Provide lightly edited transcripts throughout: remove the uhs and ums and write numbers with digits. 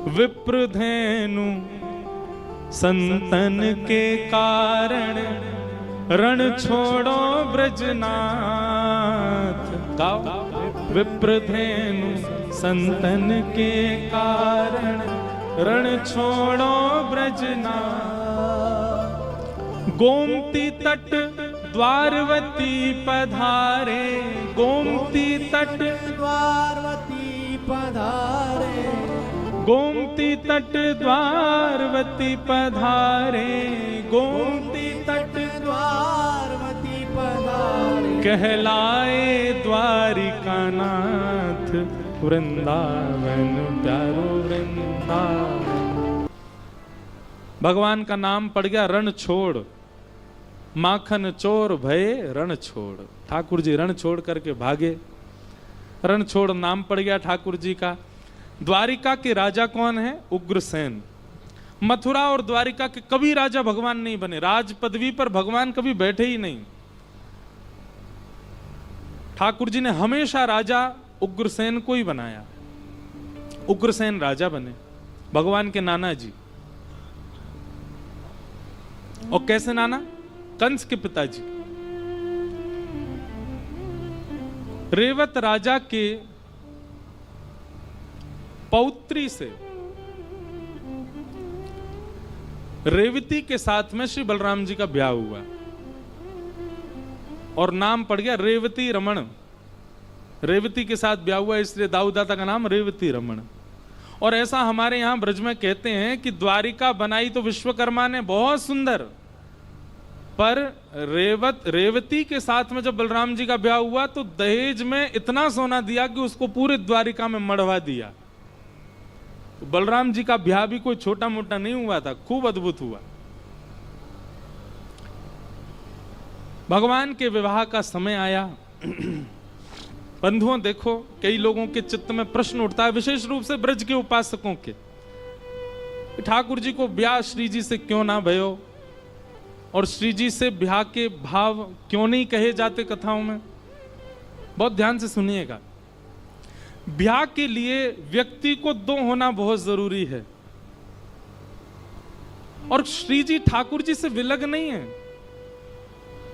विप्रधेनु संतन के कारण रण छोड़ो ब्रजनाथ। गाओ। विप्रधेनु संतन के कारण रण छोड़ो ब्रजनाथ। गोमती तट द्वारवती पधारे, गोमती तट द्वारवती पधारे, गोमती तट द्वारवती पधारे, गोमती तट द्वारवती पधारे। कहलाए द्वारिकानाथ वृंदावन प्यारो वृंदावन। भगवान का नाम पड़ गया रण छोड़, माखन चोर भये रण छोड़। ठाकुर जी रण छोड़ करके भागे, रण छोड़ नाम पड़ गया ठाकुर जी का। द्वारिका के राजा कौन है? उग्रसेन। मथुरा और द्वारिका के कभी राजा भगवान नहीं बने, राज पदवी पर भगवान कभी बैठे ही नहीं। ठाकुर जी ने हमेशा राजा उग्रसेन को ही बनाया। उग्रसेन राजा बने, भगवान के नाना जी। और कैसे नाना? कंस के पिताजी। रेवत राजा के पौत्री से, रेवती के साथ में श्री बलराम जी का ब्याह हुआ और नाम पड़ गया रेवती रमण। रेवती के साथ ब्याह हुआ इसलिए दाऊ दाता का नाम रेवती रमण। और ऐसा हमारे यहां ब्रज में कहते हैं कि द्वारिका बनाई तो विश्वकर्मा ने, बहुत सुंदर, पर रेवती के साथ में जब बलराम जी का ब्याह हुआ तो दहेज में इतना सोना दिया कि उसको पूरे द्वारिका में मढ़वा दिया। तो बलराम जी का ब्याह भी कोई छोटा मोटा नहीं हुआ था, खूब अद्भुत हुआ। भगवान के विवाह का समय आया। बंधुओं देखो, कई लोगों के चित्त में प्रश्न उठता है, विशेष रूप से ब्रज के उपासकों के, ठाकुर जी को ब्याह श्री जी से क्यों ना भयो, और श्री जी से ब्याह के भाव क्यों नहीं कहे जाते कथाओं में। बहुत ध्यान से सुनिएगा। ब्याह के लिए व्यक्ति को दो होना बहुत जरूरी है, और श्री जी ठाकुर जी से विलग नहीं है।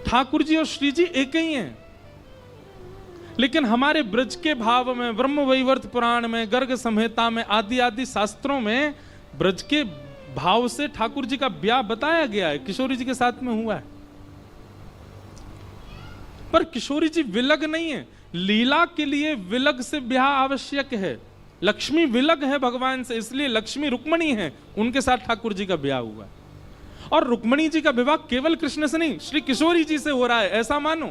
ठाकुर जी और श्री जी एक ही हैं। लेकिन हमारे ब्रज के भाव में, ब्रह्म वैवर्त पुराण में, गर्ग संहिता में, आदि आदि शास्त्रों में ब्रज के भाव से ठाकुर जी का ब्याह बताया गया है, किशोरी जी के साथ में हुआ है। पर किशोरी जी विलग नहीं है। लीला के लिए विलग से ब्याह आवश्यक है। लक्ष्मी विलग है भगवान से, इसलिए लक्ष्मी रुक्मणी है, उनके साथ ठाकुर जी का ब्याह हुआ। और रुक्मणी जी का विवाह केवल कृष्ण से नहीं, श्री किशोरी जी से हो रहा है, ऐसा मानो।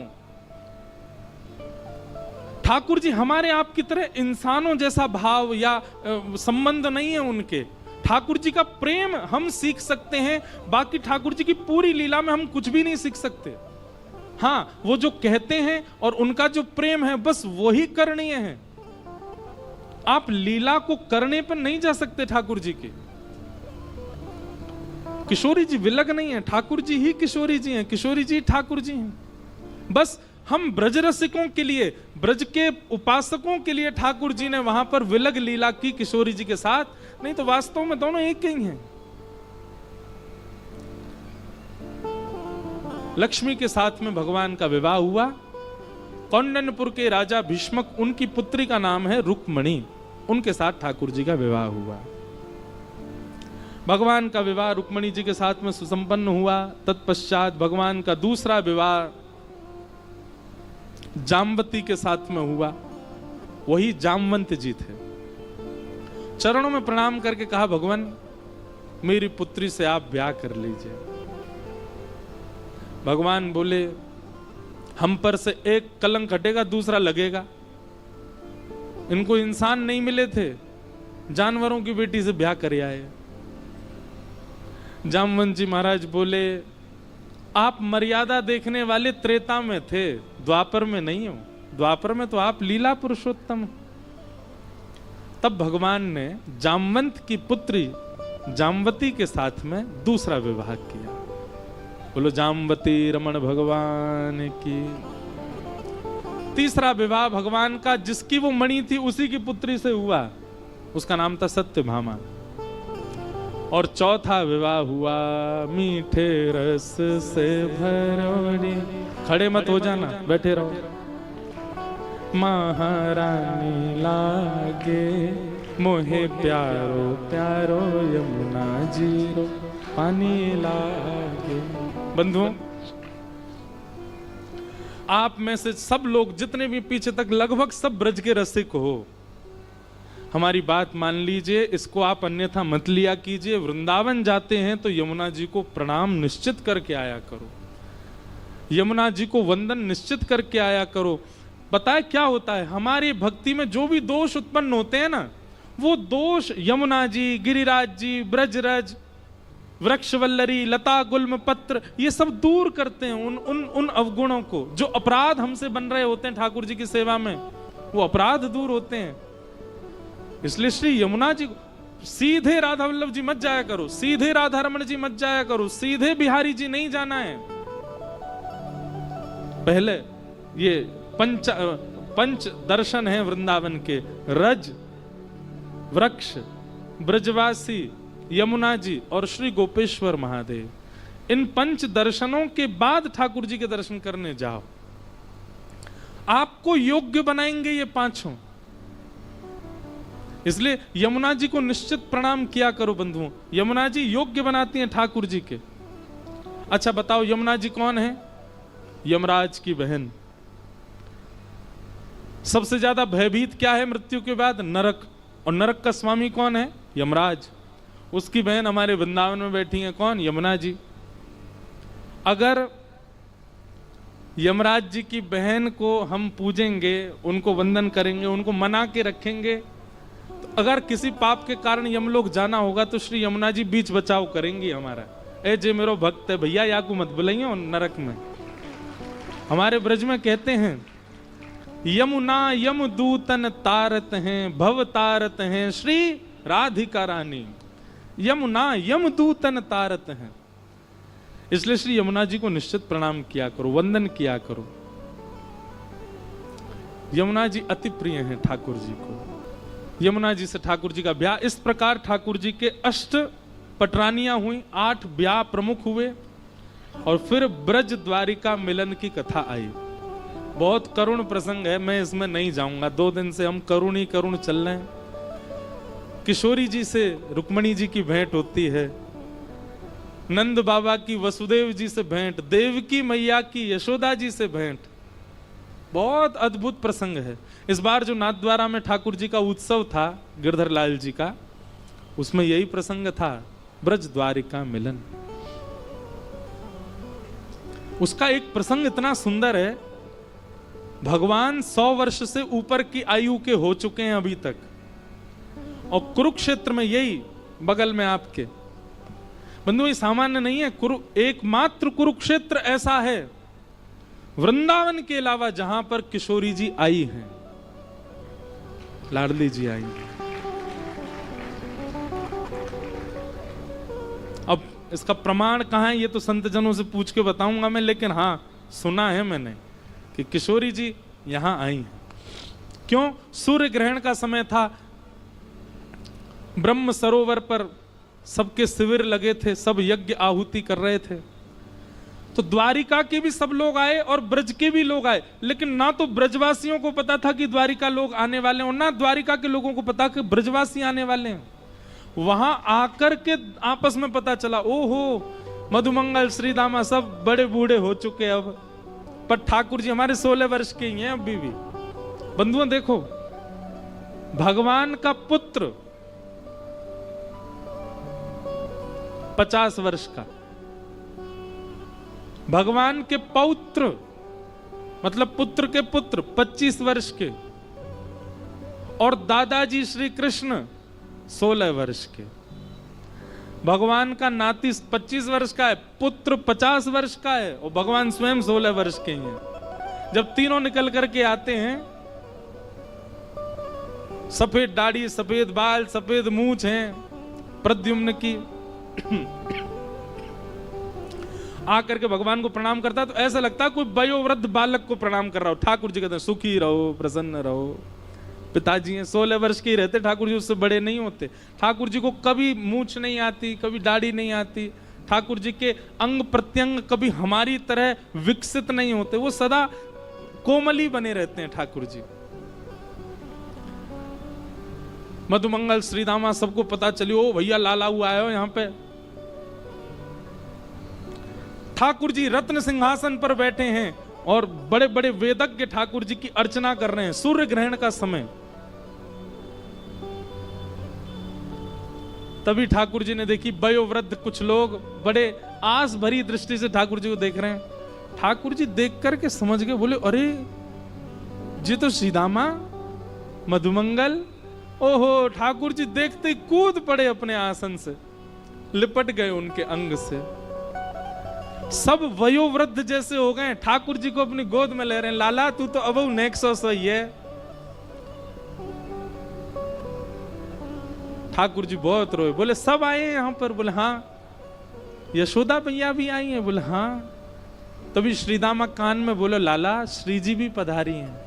ठाकुर जी हमारे आपकी तरह इंसानों जैसा भाव या संबंध नहीं है उनके। ठाकुर जी का प्रेम हम सीख सकते हैं, बाकी ठाकुर जी की पूरी लीला में हम कुछ भी नहीं सीख सकते। हाँ, वो जो कहते हैं और उनका जो प्रेम है, बस वही करणीय है। आप लीला को करने पर नहीं जा सकते ठाकुर जी के। किशोरी जी विलग नहीं है, ठाकुर जी ही किशोरी जी हैं, किशोरी जी ठाकुर जी हैं। बस हम ब्रज रसिकों के लिए, ब्रज के उपासकों के लिए ठाकुर जी ने वहां पर विलग लीला की किशोरी जी के साथ, नहीं तो वास्तव में दोनों एक ही हैं। लक्ष्मी के साथ में भगवान का विवाह हुआ। कौंडन्यपुर के राजा भीष्मक, उनकी पुत्री का नाम है रुक्मणी, उनके साथ ठाकुर जी का विवाह हुआ। भगवान का विवाह रुक्मणी जी के साथ में सुसंपन्न हुआ। तत्पश्चात भगवान का दूसरा विवाह जामवती के साथ में हुआ। वही जामवंत जी थे। चरणों में प्रणाम करके कहा, भगवान मेरी पुत्री से आप ब्याह कर लीजिए। भगवान बोले, हम पर से एक कलंक हटेगा, दूसरा लगेगा। इनको इंसान नहीं मिले थे, जानवरों की बेटी से ब्याह कर आए। जामवंत जी महाराज बोले, आप मर्यादा देखने वाले त्रेता में थे, द्वापर में नहीं हो। द्वापर में तो आप लीला पुरुषोत्तम। तब भगवान ने जामवंत की पुत्री जामवती के साथ में दूसरा विवाह किया। बोलो जामवती रमण भगवान की। तीसरा विवाह भगवान का, जिसकी वो मणि थी उसी की पुत्री से हुआ। उसका नाम था सत्यभामा। और चौथा विवाह हुआ मीठे रस से भरोरी। खड़े मत हो जाना, बैठे रहो। महारानी लागे मोहे प्यारो प्यारो यमुना जीरो पानी लागे। बंधुओं, आप में से सब लोग जितने भी पीछे तक लगभग सब ब्रज के रसिक हो, हमारी बात मान लीजिए, इसको आप अन्यथा मत लिया कीजिए। वृंदावन जाते हैं तो यमुना जी को प्रणाम निश्चित करके आया करो, यमुना जी को वंदन निश्चित करके आया करो। पता है क्या होता है, हमारी भक्ति में जो भी दोष उत्पन्न होते हैं ना, वो दोष यमुना जी, गिरिराज जी, ब्रजरज, वृक्षवल्लरी, लता गुल्म पत्र, ये सब दूर करते हैं उन अवगुणों को। जो अपराध हमसे बन रहे होते हैं ठाकुर जी की सेवा में, वो अपराध दूर होते हैं। इसलिए श्री यमुना जी सीधे राधा वल्लभ जी मत जाया करो, सीधे राधा रमण जी मत जाया करो, सीधे बिहारी जी नहीं जाना है। पहले ये पंच दर्शन है वृंदावन के, रज, वृक्ष, ब्रजवासी, यमुना जी और श्री गोपेश्वर महादेव। इन पंच दर्शनों के बाद ठाकुर जी के दर्शन करने जाओ, आपको योग्य बनाएंगे ये पांचों। इसलिए यमुना जी को निश्चित प्रणाम किया करो बंधुओं, यमुना जी योग्य बनाती हैं ठाकुर जी के। अच्छा बताओ, यमुना जी कौन है? यमराज की बहन। सबसे ज्यादा भयभीत क्या है मृत्यु के बाद? नरक। और नरक का स्वामी कौन है? यमराज। उसकी बहन हमारे वृंदावन में बैठी है, कौन? यमुना जी। अगर यमराज जी की बहन को हम पूजेंगे, उनको वंदन करेंगे, उनको मना के रखेंगे, तो अगर किसी पाप के कारण यमलोक जाना होगा तो श्री यमुना जी बीच बचाव करेंगी हमारा। ए जे मेरो भक्त है भैया, या को मत बुलाइए नरक में। हमारे ब्रज में कहते हैं, यमुना यमदूतन तारत हैं, भव तारत हैं श्री राधिका रानी। यमुना यमदूतन तारत हैं। इसलिए श्री यमुना जी को निश्चित प्रणाम किया करो, वंदन किया करो। यमुना जी अति प्रिय हैं ठाकुर जी को। यमुना जी से ठाकुर जी का ब्याह, इस प्रकार ठाकुर जी के 8 पटरानियां हुई, 8 ब्याह प्रमुख हुए और फिर ब्रज द्वारिका मिलन की कथा आई। बहुत करुण प्रसंग है, मैं इसमें नहीं जाऊंगा। 2 दिन से हम करुण ही करुण चल रहे हैं। किशोरी जी से रुक्मणी जी की भेंट होती है, नंद बाबा की वसुदेव जी से भेंट, देवकी मैया की यशोदा जी से भेंट। बहुत अद्भुत प्रसंग है। इस बार जो नाथद्वारा में ठाकुर जी का उत्सव था गिरधर लाल जी का, उसमें यही प्रसंग था, ब्रज द्वारिका मिलन। उसका एक प्रसंग इतना सुंदर है, भगवान 100 वर्ष से ऊपर की आयु के हो चुके हैं अभी तक, और कुरुक्षेत्र में, यही बगल में आपके बंधु, ये सामान्य नहीं है। एकमात्र कुरुक्षेत्र ऐसा है वृंदावन के अलावा जहां पर किशोरी जी आई हैं, लाडली जी आई हैं। अब इसका प्रमाण कहां है ये तो संत जनों से पूछ के बताऊंगा मैं, लेकिन हां सुना है मैंने कि किशोरी जी यहां आई हैं। क्यों? सूर्य ग्रहण का समय था, ब्रह्म सरोवर पर सबके शिविर लगे थे, सब यज्ञ आहुति कर रहे थे, तो द्वारिका के भी सब लोग आए और ब्रज के भी लोग आए। लेकिन ना तो ब्रजवासियों को पता था कि द्वारिका लोग आने वाले हैं, और ना द्वारिका के लोगों को पता कि ब्रजवासी आने वाले हैं। वहां आकर के आपस में पता चला, ओहो मधुमंगल श्रीदामा सब बड़े बूढ़े हो चुके अब, पर ठाकुर जी हमारे 16 वर्ष के ही हैं अभी भी। बंधुओं देखो, भगवान का पुत्र 50 वर्ष का, भगवान के पौत्र मतलब पुत्र के पुत्र 25 वर्ष के, और दादाजी श्री कृष्ण 16 वर्ष के। भगवान का नाती 25 वर्ष का है, पुत्र 50 वर्ष का है, और भगवान स्वयं 16 वर्ष के ही हैं। जब तीनों निकल करके आते हैं, सफेद दाढ़ी, सफेद बाल, सफेद मूंछ हैं प्रद्युम्न की, आकर के भगवान को प्रणाम करता है तो ऐसा लगता है कोई वयोवृद्ध बालक को प्रणाम कर रहा हो। ठाकुर जी कहते हैं सुखी रहो, प्रसन्न रहो, पिताजी हैं 16 वर्ष के ही रहते ठाकुर जी, उससे बड़े नहीं होते। ठाकुर जी को कभी मूंछ नहीं आती, कभी दाढ़ी नहीं आती। ठाकुर जी के अंग प्रत्यंग कभी हमारी तरह विकसित नहीं होते, वो सदा कोमली बने रहते हैं ठाकुर जी। मधुमंगल श्रीदामा सबको पता चली, ओ भैया लाला हुआ आयो यहाँ पे। ठाकुर जी रत्न सिंहासन पर बैठे हैं और बड़े बड़े वेदज्ञ ठाकुर जी की अर्चना कर रहे हैं। सूर्य ग्रहण का समय। तभी ठाकुर जी ने देखी वयोवृद्ध कुछ लोग बड़े आस भरी दृष्टि से ठाकुर जी को देख रहे हैं। ठाकुर जी देख करके समझ गए, बोले अरे जी तो श्रीदामा मधुमंगल। ओहो, ठाकुर जी देखते ही कूद पड़े अपने आसन से, लिपट गए उनके अंग से। सब वयोवृद्ध जैसे हो गए, ठाकुर जी को अपनी गोद में ले रहे हैं। लाला तू तो अब नेक्सो सही है। ठाकुर जी बहुत रोए, बोले सब आए हैं यहां पर? बोले हाँ। यशोदा भैया भी आई हैं? बोले हाँ। तभी श्रीदामा कान में बोले, लाला श्री जी भी पधारी हैं।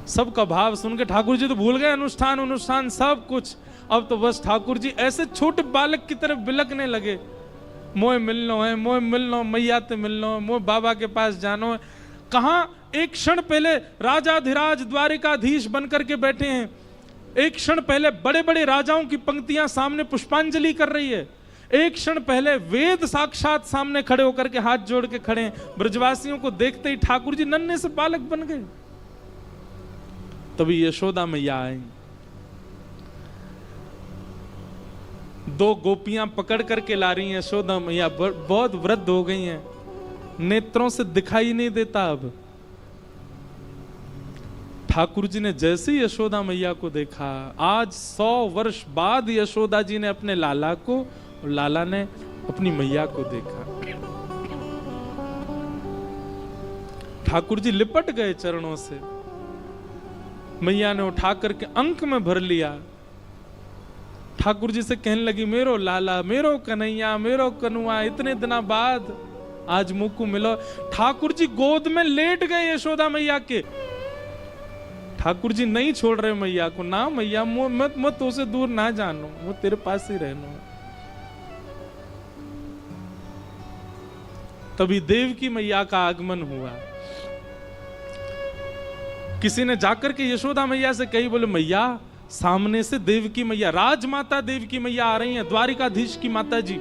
सबका भाव सुन के ठाकुर जी तो भूल गए अनुष्ठान सब कुछ। अब तो बस ठाकुर जी ऐसे छोटे बालक की तरफ बिलकने लगे, मोए मिलनो है, मोए मिलनो, मैया ते मिलनो, मोए बाबा के पास जानो है। कहां एक क्षण पहले राजाधिराज द्वारिकाधीश बनकर के बैठे हैं, एक क्षण पहले बड़े बड़े राजाओं की पंक्तियां सामने पुष्पांजलि कर रही है, एक क्षण पहले वेद साक्षात सामने खड़े होकर के हाथ जोड़ के खड़े हैं। ब्रजवासियों को देखते ही ठाकुर जी नन्हे से बालक बन गए। तभी यशोदा मैया आई, दो गोपियां पकड़ करके ला रही हैं। यशोदा मैया बहुत वृद्ध हो गई हैं, नेत्रों से दिखाई नहीं देता अब। ठाकुर जी ने जैसे ही यशोदा मैया को देखा, आज 100 वर्ष बाद यशोदा जी ने अपने लाला को और लाला ने अपनी मैया को देखा। ठाकुर जी लिपट गए चरणों से। मैया ने उठा करके अंक में भर लिया। ठाकुर जी से कहने लगी, मेरो लाला, मेरो कन्हैया, मेरो कनुआ, इतने दिना बाद आज मुझको मिलो। ठाकुर जी गोद में लेट गए यशोदा मैया के। ठाकुर जी नहीं छोड़ रहे मैया को, ना मैया मैं तो से दूर ना जानो, वो तेरे पास ही रहना। तभी देव की मैया का आगमन हुआ। किसी ने जाकर के यशोदा मैया से कही, बोले मैया सामने से देव की मैया, राजमाता देव की मैया आ रही हैं, द्वारिकाधीश की माता जी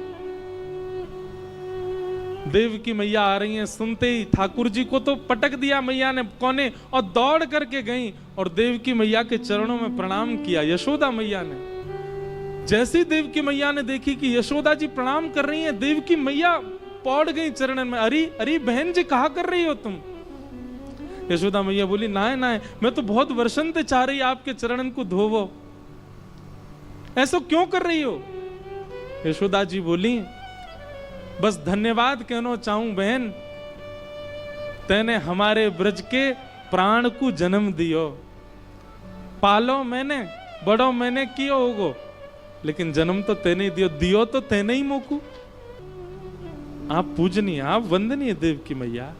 देव की मैया आ रही हैं। सुनते ही ठाकुर जी को तो पटक दिया मैया ने कोने, और दौड़ करके गई और देव की मैया के चरणों में प्रणाम किया। यशोदा मैया ने जैसे ही देव की मैया ने देखी कि यशोदा जी प्रणाम कर रही हैं, देव की मैया पौड़ गई चरणन में। अरे अरे बहन जी, कहा कर रही हो तुम? यशोदा मैया बोली, ना ना, मैं तो बहुत वर्षन से चाह रही आपके चरणन को धोवो, ऐसा क्यों कर रही हो? यशोदा जी बोली, बस धन्यवाद कहना चाहूं बहन, तैने हमारे ब्रज के प्राण को जन्म दियो। पालो मैंने, बड़ो मैंने कियो होगो, लेकिन जन्म तो तेने दियो, दियो तो तेने ही मोकू। आप पूजनीय, आप वंदनीय देव की मैया।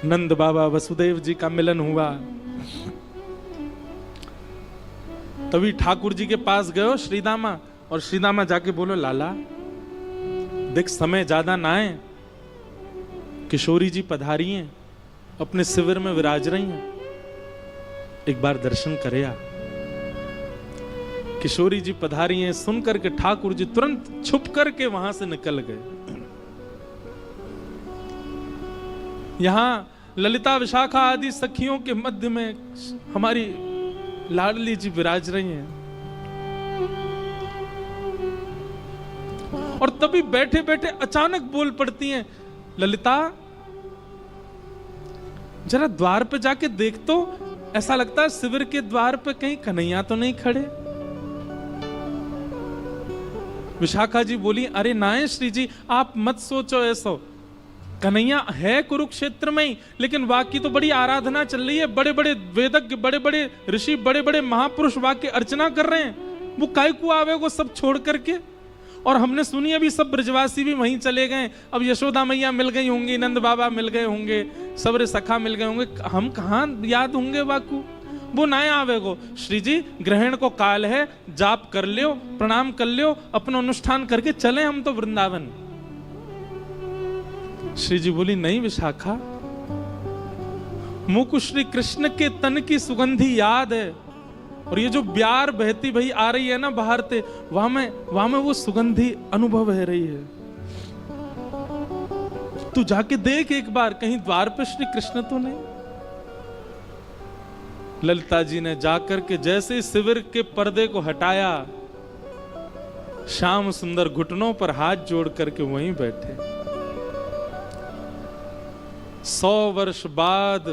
नंद बाबा वसुदेव जी का मिलन हुआ। तभी ठाकुर जी के पास गए श्रीदामा, और श्रीदामा जाके बोलो, लाला देख समय ज्यादा ना है, किशोरी जी पधारी हैं, अपने शिविर में विराज रही हैं, एक बार दर्शन करे आ। किशोरी जी पधारी हैं, सुन करके ठाकुर जी तुरंत छुप करके वहां से निकल गए। यहां ललिता विशाखा आदि सखियों के मध्य में हमारी लाडली जी विराज रही हैं। और तभी बैठे बैठे अचानक बोल पड़ती हैं, ललिता जरा द्वार पे जाके देख तो, ऐसा लगता है शिविर के द्वार पे कहीं कन्हैया तो नहीं खड़े। विशाखा जी बोली, अरे नाए श्री जी, आप मत सोचो ऐसा, कन्हैया है कुरुक्षेत्र में ही, लेकिन वाकी तो बड़ी आराधना चल रही है, बड़े बड़े वेदज्ञ, बड़े बड़े ऋषि, बड़े बड़े महापुरुष वाक्य अर्चना कर रहे हैं। वो काय को आवे वो सब छोड़ करके। और हमने सुनी अभी सब ब्रजवासी भी वहीं चले गए। अब यशोदा मैया मिल गई होंगी, नंद बाबा मिल गए होंगे, सबरे सखा मिल गए होंगे, हम कहाँ याद होंगे वाकू, वो ना आवे गो। श्री जी ग्रहण को काल है, जाप कर लियो, प्रणाम कर लियो, अपना अनुष्ठान करके चले हम तो वृंदावन। श्री जी बोली नहीं विशाखा, मुझको श्री कृष्ण के तन की सुगंधी याद है, और ये जो ब्यार बहती भई आ रही है ना बाहर से, वहां में वो सुगंधी अनुभव है रही है। तू जाके देख एक बार, कहीं द्वार पे श्री कृष्ण तो नहीं। ललिता जी ने जाकर के जैसे ही शिविर के पर्दे को हटाया, श्याम सुंदर घुटनों पर हाथ जोड़ करके वहीं बैठे। 100 वर्ष बाद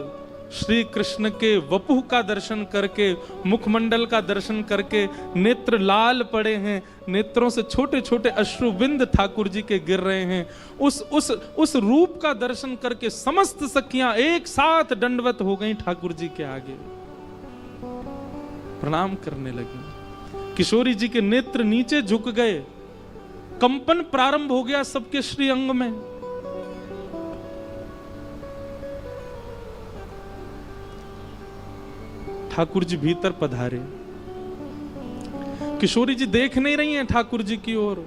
श्री कृष्ण के वपुः का दर्शन करके, मुखमंडल का दर्शन करके नेत्र लाल पड़े हैं, नेत्रों से छोटे छोटे अश्रु बिंद ठाकुर जी के गिर रहे हैं। उस रूप का दर्शन करके समस्त सखियां एक साथ दंडवत हो गई ठाकुर जी के आगे, प्रणाम करने लगी। किशोरी जी के नेत्र नीचे झुक गए, कंपन प्रारंभ हो गया सबके श्री अंग में। ठाकुर जी भीतर पधारे। किशोरी जी देख नहीं रही हैं ठाकुर जी की ओर,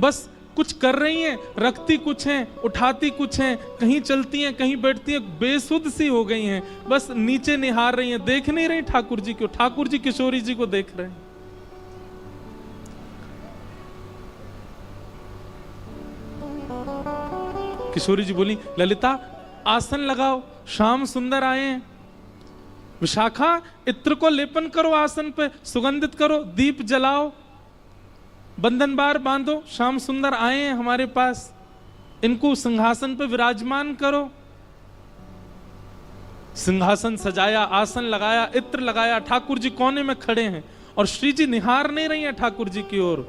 बस कुछ कर रही हैं, रखती कुछ हैं, उठाती कुछ हैं, कहीं चलती हैं, कहीं बैठती हैं, बेसुध सी हो गई हैं, बस नीचे निहार रही हैं, देख नहीं रही ठाकुर जी को। ठाकुर जी किशोरी जी को देख रहे हैं। किशोरी जी बोली ललिता आसन लगाओ, श्याम सुंदर आए हैं। विशाखा इत्र को लेपन करो, आसन पे सुगंधित करो, दीप जलाओ, बंधन बार बांधो, श्याम सुंदर आए हैं हमारे पास, इनको सिंहासन पे विराजमान करो। सिंहासन सजाया, आसन लगाया, इत्र लगाया, ठाकुर जी कोने में खड़े हैं और श्री जी निहार नहीं रही हैं ठाकुर जी की ओर।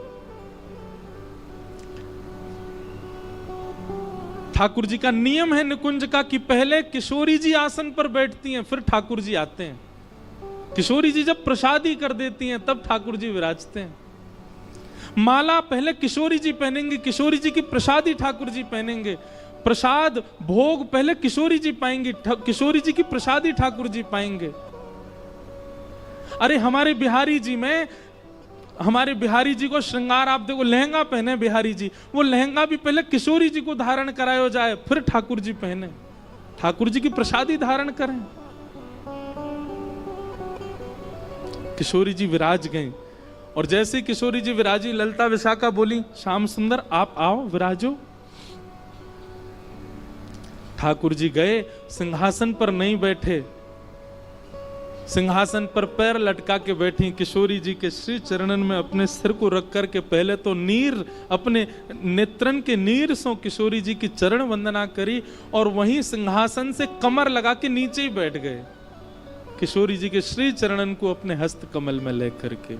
ठाकुर जी का नियम है निकुंज का कि पहले किशोरी जी आसन पर बैठती हैं, फिर ठाकुर जी आते हैं। किशोरी जी जब प्रसादी कर देती हैं तब ठाकुर जी विराजते हैं। माला पहले किशोरी जी पहनेंगे, किशोरी जी की प्रसादी ठाकुर जी पहनेंगे। प्रसाद भोग पहले किशोरी जी पाएंगे, किशोरी जी की प्रसादी ठाकुर जी पाएंगे। अरे हमारे बिहारी जी को श्रृंगार, आप देखो लहंगा पहने बिहारी जी, वो लहंगा भी पहले किशोरी जी को धारण कराया जाए, फिर ठाकुर जी पहने, ठाकुर जी की प्रसादी धारण करें। किशोरी जी विराज गए और जैसे किशोरी जी विराजी, ललिता विशाखा बोली श्याम सुंदर आप आओ विराजो। ठाकुर जी गए, सिंहासन पर नहीं बैठे, सिंहासन पर पैर लटका के बैठी। किशोरी जी के श्री चरणन में अपने सिर को रख करके पहले तो नीर, अपने नेत्रन के नीर सो किशोरी जी की चरण वंदना करी और वहीं सिंहासन से कमर लगा के नीचे ही बैठ गए, किशोरी जी के श्री चरणन को अपने हस्त कमल में लेकर के।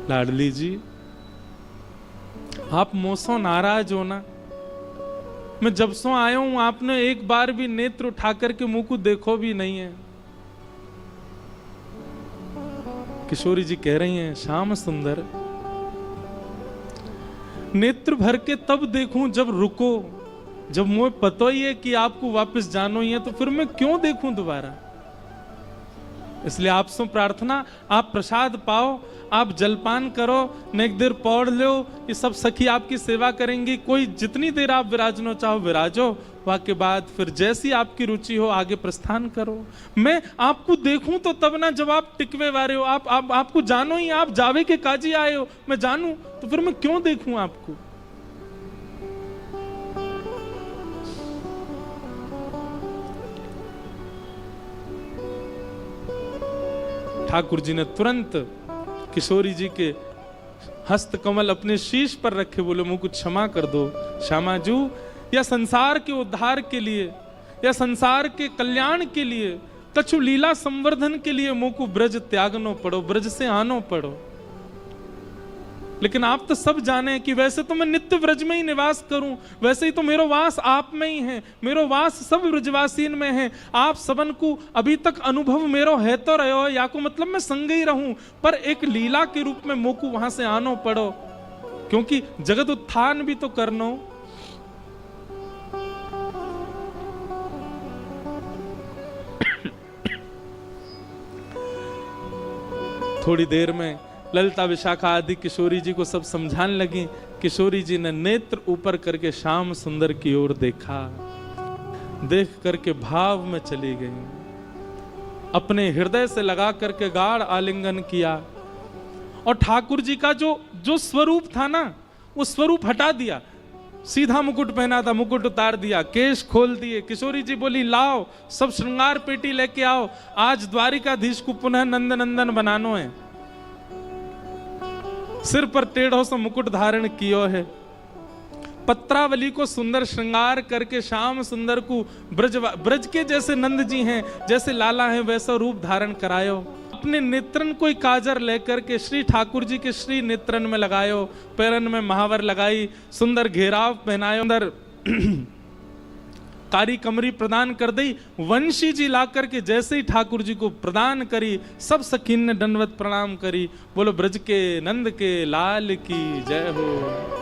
लाडली जी आप मोसो नाराज हो ना, मैं जब से आया हूं आपने एक बार भी नेत्र उठा करके मुंह को देखो भी नहीं है। किशोरी जी कह रही हैं श्याम सुंदर नेत्र भर के तब देखूं जब रुको, जब मुझे पता ही है कि आपको वापस जाना ही है तो फिर मैं क्यों देखूं दोबारा। इसलिए आपसे प्रार्थना, आप प्रसाद पाओ, आप जलपान करो, न एक देर पौड़ लो, ये सब सखी आपकी सेवा करेंगी। कोई जितनी देर आप विराजनो चाहो विराजो, वाके बाद फिर जैसी आपकी रुचि हो आगे प्रस्थान करो। मैं आपको देखूं तो तब ना जब आप टिकवे वाले हो, आपको जानो ही, आप जावे के काजी आए हो, मैं जानू तो फिर मैं क्यों देखूं आपको। ठाकुर जी ने तुरंत किशोरी जी के हस्त कमल अपने शीश पर रखे, बोले मुझको क्षमा कर दो श्यामाजू, या संसार के उद्धार के लिए या संसार के कल्याण के लिए, कछु लीला संवर्धन के लिए मुझको ब्रज त्यागनो पड़ो, ब्रज से आनो पड़ो। लेकिन आप तो सब जाने कि वैसे तो मैं नित्य ब्रज में ही निवास करूं, वैसे ही तो मेरो वास आप में ही है, मेरो वास सब ब्रजवासीन में है। आप सबन को अभी तक अनुभव मेरो है तो रहो, या को मतलब मैं संग ही रहूं, पर एक लीला के रूप में मोकू वहां से आनो पड़ो, क्योंकि जगत उत्थान भी तो करनो। थोड़ी देर में ललिता विशाखा आदि किशोरी जी को सब समझाने लगी। किशोरी जी ने नेत्र ऊपर करके श्याम सुंदर की ओर देखा, देख करके भाव में चली गई, अपने हृदय से लगा करके गाढ़ आलिंगन किया और ठाकुर जी का जो स्वरूप था ना, वो स्वरूप हटा दिया। सीधा मुकुट पहना था, मुकुट उतार दिया, केश खोल दिए। किशोरी जी बोली लाओ सब श्रृंगार पेटी लेके आओ, आज द्वारिकाधीश को पुनः नंद नंदन बनानो है। सिर पर टेढ़ों से मुकुट धारण कियो है, पत्रावली को सुंदर श्रृंगार करके श्याम सुंदर को ब्रज के जैसे नंद जी हैं, जैसे लाला हैं, वैसा रूप धारण करायो। अपने नेत्रन कोई काजर लेकर के श्री ठाकुर जी के श्री नेत्रन में लगायो, पैरन में महावर लगाई, सुंदर घेराव पहनायो, अंदर कारी कमरी प्रदान कर दी। वंशी जी ला करके जैसे ही ठाकुर जी को प्रदान करी, सब सखीन ने दंडवत प्रणाम करी। बोलो ब्रज के नंद के लाल की जय हो।